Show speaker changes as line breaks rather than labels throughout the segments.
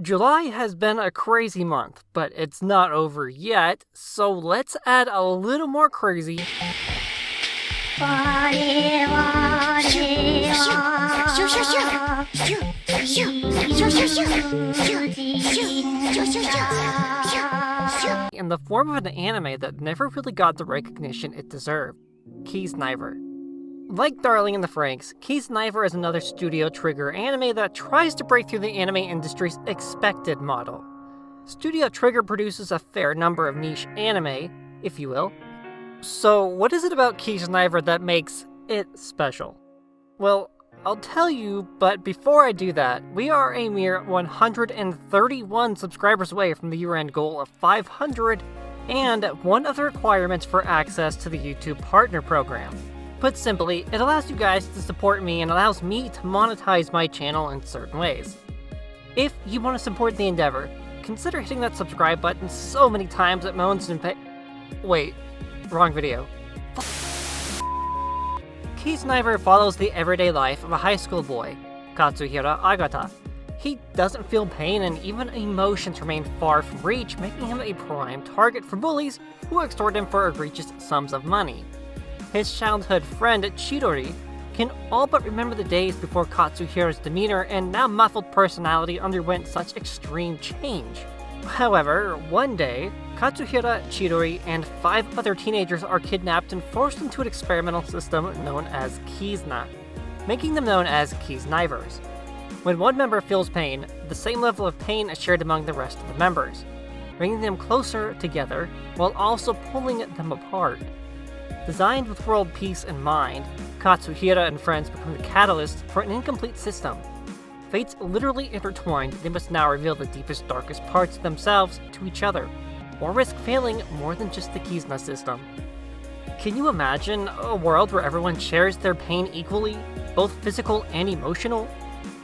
July has been a crazy month, but it's not over yet, so let's add a little more crazy. In the form of an anime that never really got the recognition it deserved, Kiznaiver. Like Darling in the Franxx, Kiznaiver is another Studio Trigger anime that tries to break through the anime industry's expected model. Studio Trigger produces a fair number of niche anime, if you will. So what is it about Kiznaiver that makes it special? Well, I'll tell you, but before I do that, we are a mere 131 subscribers away from the year-end goal of 500, and one of the requirements for access to the YouTube Partner Program. Put simply, it allows you guys to support me and allows me to monetize my channel in certain ways. If you want to support the endeavor, consider hitting that subscribe button so many times it moans and Wait, wrong video. Kiznaiver follows the everyday life of a high school boy, Katsuhira Agata. He doesn't feel pain and even emotions remain far from reach, making him a prime target for bullies who extort him for egregious sums of money. His childhood friend, Chidori, can all but remember the days before Katsuhira's demeanor and now muffled personality underwent such extreme change. However, one day, Katsuhira, Chidori, and 5 other teenagers are kidnapped and forced into an experimental system known as Kizna, making them known as Kiznaivers. When one member feels pain, the same level of pain is shared among the rest of the members, bringing them closer together while also pulling them apart. Designed with world peace in mind, Katsuhira and friends become the catalyst for an incomplete system. Fates literally intertwined, they must now reveal the deepest, darkest parts of themselves to each other, or risk failing more than just the Kizna system. Can you imagine a world where everyone shares their pain equally, both physical and emotional?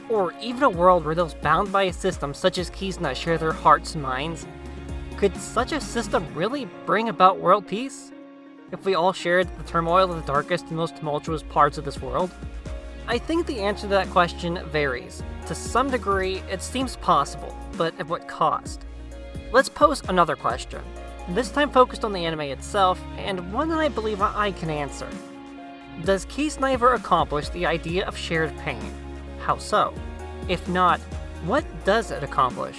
Or even a world where those bound by a system such as Kizna share their hearts and minds? Could such a system really bring about world peace? If we all shared the turmoil of the darkest and most tumultuous parts of this world? I think the answer to that question varies. To some degree, it seems possible, but at what cost? Let's pose another question, this time focused on the anime itself, and one that I believe I can answer. Does Kiznaiver accomplish the idea of shared pain? How so? If not, what does it accomplish?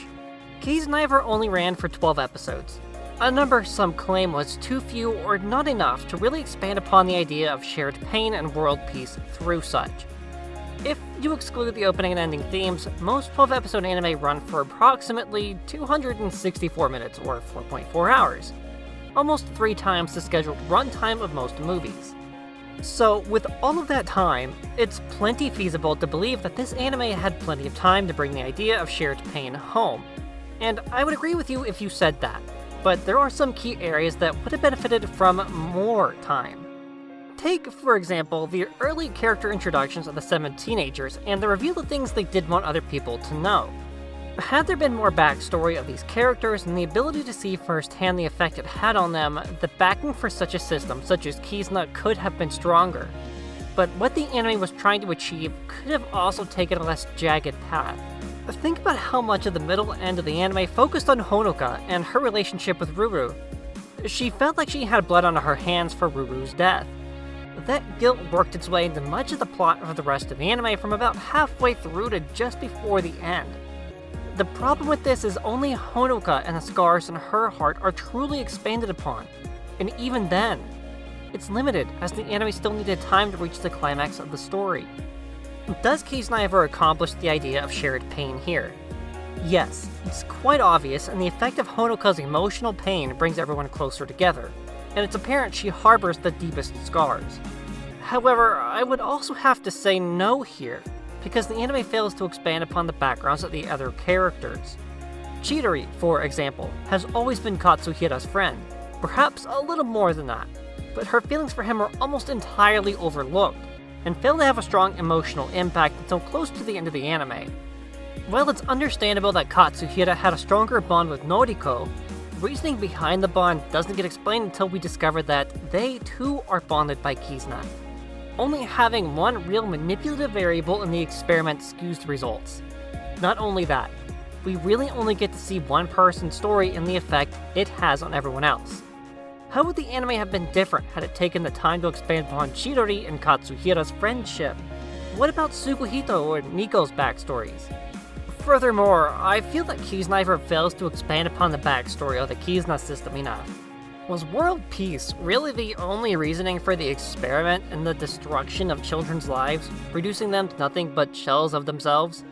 Kiznaiver only ran for 12 episodes. A number some claim was too few or not enough to really expand upon the idea of shared pain and world peace through such. If you exclude the opening and ending themes, most 12-episode anime run for approximately 264 minutes or 4.4 hours, almost 3 times the scheduled runtime of most movies. So with all of that time, it's plenty feasible to believe that this anime had plenty of time to bring the idea of shared pain home. And I would agree with you if you said that. But there are some key areas that would have benefited from more time. Take, for example, the early character introductions of the 7 teenagers and the reveal of things they did want other people to know. Had there been more backstory of these characters and the ability to see firsthand the effect it had on them, the backing for such a system such as Kizna could have been stronger. But what the anime was trying to achieve could have also taken a less jagged path. Think about how much of the middle end of the anime focused on Honoka and her relationship with Ruru. She felt like she had blood on her hands for Ruru's death. That guilt worked its way into much of the plot of the rest of the anime from about halfway through to just before the end. The problem with this is only Honoka and the scars in her heart are truly expanded upon, and even then, it's limited as the anime still needed time to reach the climax of the story. Does Kiznaiver accomplish the idea of shared pain here? Yes, it's quite obvious, and the effect of Honoka's emotional pain brings everyone closer together, and it's apparent she harbors the deepest scars. However, I would also have to say no here, because the anime fails to expand upon the backgrounds of the other characters. Chidori, for example, has always been Katsuhira's friend, perhaps a little more than that, but her feelings for him are almost entirely overlooked, and fail to have a strong emotional impact until close to the end of the anime. While it's understandable that Katsuhira had a stronger bond with Noriko, the reasoning behind the bond doesn't get explained until we discover that they too are bonded by Kizna. Only having one real manipulative variable in the experiment skews the results. Not only that, we really only get to see one person's story and the effect it has on everyone else. How would the anime have been different had it taken the time to expand upon Chidori and Katsuhira's friendship? What about Tsukuhito or Nico's backstories? Furthermore, I feel that Kiznaiver fails to expand upon the backstory of the Kizna system enough. Was world peace really the only reasoning for the experiment and the destruction of children's lives, reducing them to nothing but shells of themselves?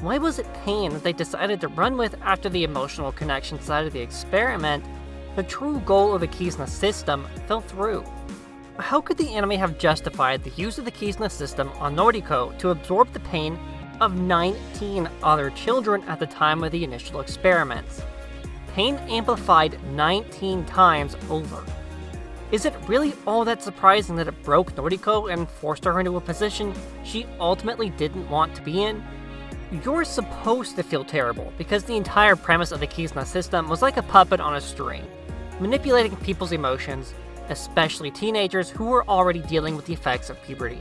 Why was it pain that they decided to run with after the emotional connection side of the experiment? The true goal of the Kizna system fell through. How could the anime have justified the use of the Kizna system on Noriko to absorb the pain of 19 other children at the time of the initial experiments? Pain amplified 19 times over. Is it really all that surprising that it broke Noriko and forced her into a position she ultimately didn't want to be in? You're supposed to feel terrible because the entire premise of the Kizna system was like a puppet on a string, manipulating people's emotions, especially teenagers who were already dealing with the effects of puberty.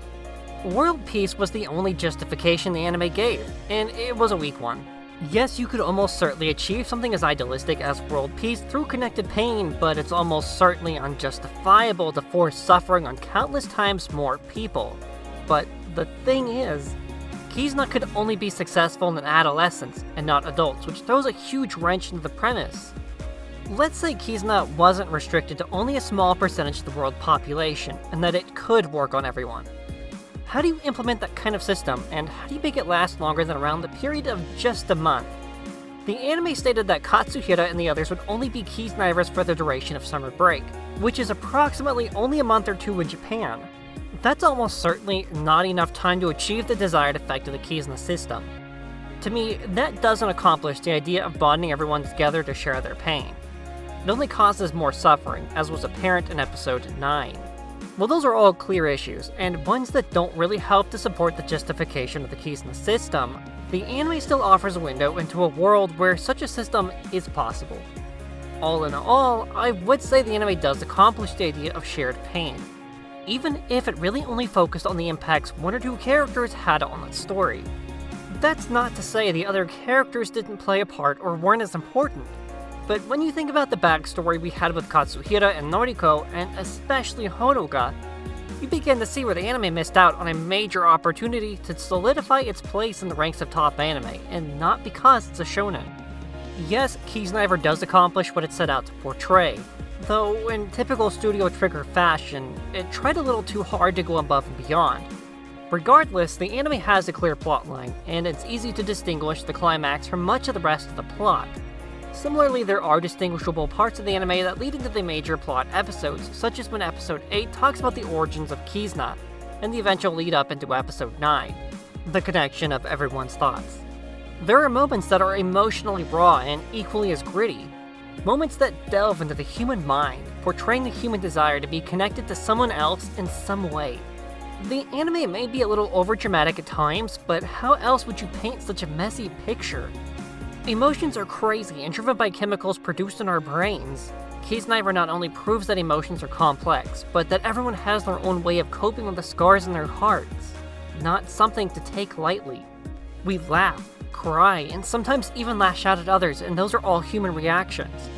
World peace was the only justification the anime gave, and it was a weak one. Yes, you could almost certainly achieve something as idealistic as world peace through connected pain, but it's almost certainly unjustifiable to force suffering on countless times more people. But the thing is, Kizna could only be successful in adolescents and not adults, which throws a huge wrench into the premise. Let's say Kizna wasn't restricted to only a small percentage of the world population, and that it could work on everyone. How do you implement that kind of system, and how do you make it last longer than around the period of just a month? The anime stated that Katsuhira and the others would only be Kiznaivers for the duration of summer break, which is approximately only a month or two in Japan. That's almost certainly not enough time to achieve the desired effect of the Kizna system. To me, that doesn't accomplish the idea of bonding everyone together to share their pain. It only causes more suffering, as was apparent in episode 9. Well, those are all clear issues, and ones that don't really help to support the justification of the Kizna system, the anime still offers a window into a world where such a system is possible. All in all, I would say the anime does accomplish the idea of shared pain, even if it really only focused on the impacts one or two characters had on the story. That's not to say the other characters didn't play a part or weren't as important. But when you think about the backstory we had with Katsuhira and Noriko, and especially Honoga, you begin to see where the anime missed out on a major opportunity to solidify its place in the ranks of top anime, and not because it's a shonen. Yes, Kiznaiver does accomplish what it set out to portray, though in typical Studio Trigger fashion, it tried a little too hard to go above and beyond. Regardless, the anime has a clear plotline, and it's easy to distinguish the climax from much of the rest of the plot. Similarly, there are distinguishable parts of the anime that lead into the major plot episodes, such as when episode 8 talks about the origins of Kizna, and the eventual lead up into episode 9, the connection of everyone's thoughts. There are moments that are emotionally raw and equally as gritty, moments that delve into the human mind, portraying the human desire to be connected to someone else in some way. The anime may be a little overdramatic at times, but how else would you paint such a messy picture? Emotions are crazy and driven by chemicals produced in our brains. Kiznaiver not only proves that emotions are complex, but that everyone has their own way of coping with the scars in their hearts. Not something to take lightly. We laugh, cry, and sometimes even lash out at others, and those are all human reactions.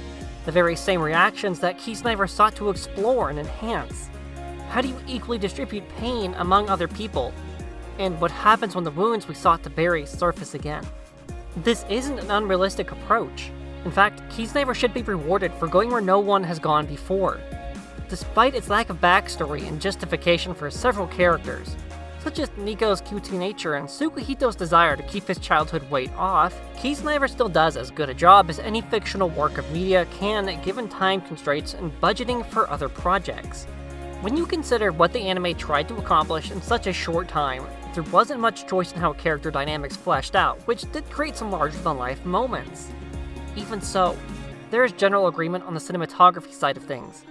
The very same reactions that Kiznaiver sought to explore and enhance. How do you equally distribute pain among other people? And what happens when the wounds we sought to bury surface again? This isn't an unrealistic approach. In fact, Kiznaiver should be rewarded for going where no one has gone before. Despite its lack of backstory and justification for several characters, such as Nico's cutie nature and Tsukuhito's desire to keep his childhood weight off, Kiznaiver still does as good a job as any fictional work of media can given time constraints and budgeting for other projects. When you consider what the anime tried to accomplish in such a short time, there wasn't much choice in how character dynamics fleshed out, which did create some larger-than-life moments. Even so, there is general agreement on the cinematography side of things.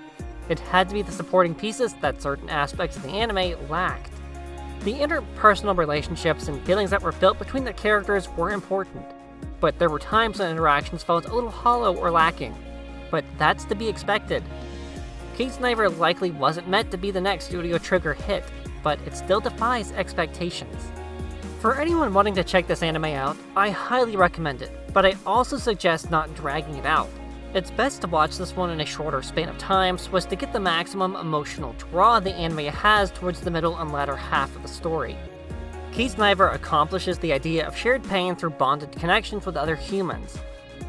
It had to be the supporting pieces that certain aspects of the anime lacked. The interpersonal relationships and feelings that were built between the characters were important, but there were times when interactions felt a little hollow or lacking. But that's to be expected. Kiznaiver likely wasn't meant to be the next Studio Trigger hit, but it still defies expectations. For anyone wanting to check this anime out, I highly recommend it, but I also suggest not dragging it out. It's best to watch this one in a shorter span of time so as to get the maximum emotional draw the anime has towards the middle and latter half of the story. Kiznaiver accomplishes the idea of shared pain through bonded connections with other humans.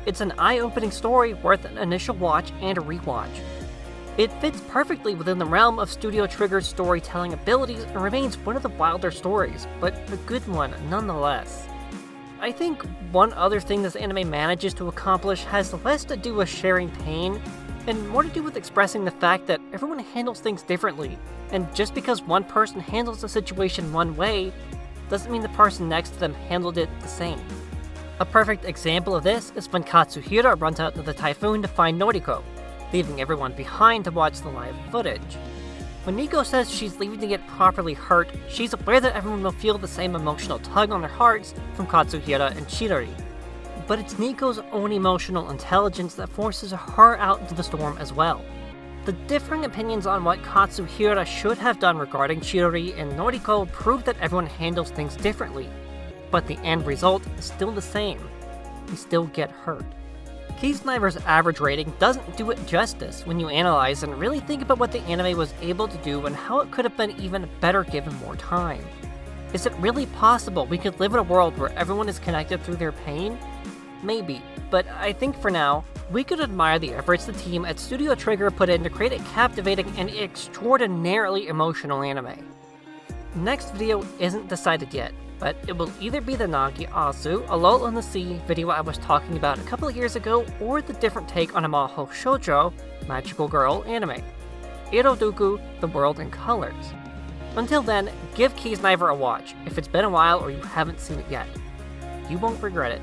It's an eye-opening story worth an initial watch and a rewatch. It fits perfectly within the realm of Studio Trigger's storytelling abilities and remains one of the wilder stories, but a good one nonetheless. I think one other thing this anime manages to accomplish has less to do with sharing pain, and more to do with expressing the fact that everyone handles things differently, and just because one person handles a situation one way, doesn't mean the person next to them handled it the same. A perfect example of this is when Katsuhira runs out to the typhoon to find Noriko, leaving everyone behind to watch the live footage. When Nico says she's leaving to get properly hurt, she's aware that everyone will feel the same emotional tug on their hearts from Katsuhira and Chidori. But it's Nico's own emotional intelligence that forces her out into the storm as well. The differing opinions on what Katsuhira should have done regarding Chidori and Noriko prove that everyone handles things differently, but the end result is still the same. We still get hurt. Kiznaiver's average rating doesn't do it justice when you analyze and really think about what the anime was able to do and how it could have been even better given more time. Is it really possible we could live in a world where everyone is connected through their pain? Maybe, but I think for now, we could admire the efforts the team at Studio Trigger put in to create a captivating and extraordinarily emotional anime. Next video isn't decided yet, but it will either be the Nagi Asu, A Lull in the Sea video I was talking about a couple of years ago, or the different take on a Maho Shoujo, Magical Girl anime, Iroduku, The World in Colors. Until then, give Kiznaiver a watch if it's been a while or you haven't seen it yet. You won't regret it.